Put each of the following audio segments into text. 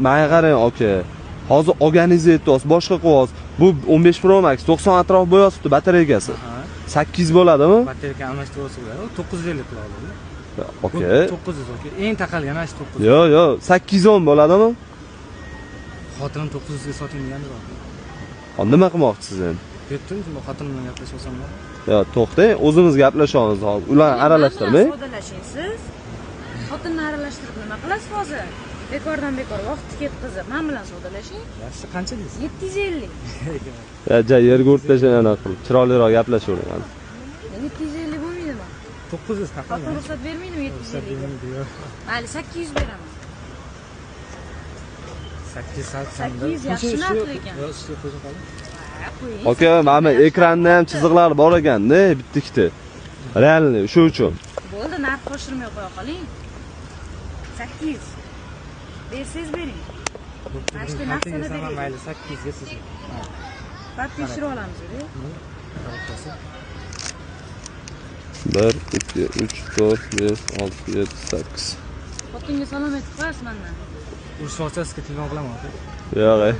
Menga qarang aka. Hozir olganingizni aytdingiz, boshqa qo'yasiz. Bu 15 Pro Max 90 atrof bo'yasibdi batareykasi. 8 bo'ladimi? Batareyka almashtirib olsa bo'ladi. 950 pul oladi. Okay. 900 okey. Eng taqalgan mana shu 900. Yo, 810 bo'ladimi? Xotinim 900 ga soting degandir. Nima qilmoqchisiz endi? Ketdim, xotinim bilan gaplashsam bo'ladimi? Yo, to'xtang, o'zimiz gaplashamiz hozir. Ularni aralashtirmang. Sodalashing siz. Xotinni aralashtirib nima qilasiz hozir? Bekordan bekor vaqt ketkazib, men bilan sodalashing. Siz qancha deysiz? 750. Ja, yerga o'rtashing ana qilib. Chiroyliroq gaplashavering hali. 750 bo'lmaydimi? 900 taqalgan. Xotin ruxsat bermaydimi 750? Mayli, 800 beraman. 800 yaxshi narx ekan. Yo, sizga qo'yib qo'ying. Aka, mana ekranda ham chiziqlar bor ekan-da, bitta-ikkita. Realniy, shu uchun. Bo'ldi, narx qo'shirmay qo'ya qoling. 800. Bersangiz bering. Mana narsani bering. Mayli, 800 ga siz. Faqat tekshirib olamiz-ku. 1 2 3 4 5 6 7 8. Xotinga salom aytib qo'yasiz mendan. Urishmoqchisiz, telefon qilaman aka. Yo'q.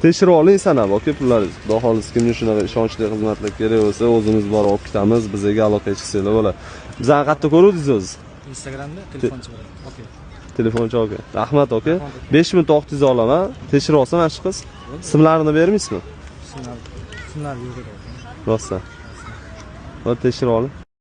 Tekshirib oling sanab, aka, pullaringiz. Xudo xolis kimga shunaqa ishonchli xizmatlar kerak bo'lsa, o'zimiz borib olib ketamiz, bizga aloqaga chiqsanglar bo'ladi. Bizani qayerda ko'rdingiz o'zingiz? Instagramda telefonchi bor. Okey. Telefonchi aka. Rahmat aka. 5 minut vaqtingiz olaman. Tekshirib olsam yaxshi qiz. Ismlarini bermaysizmi? Shunlar yo'q edi. Rosa. Va tekshirib oling.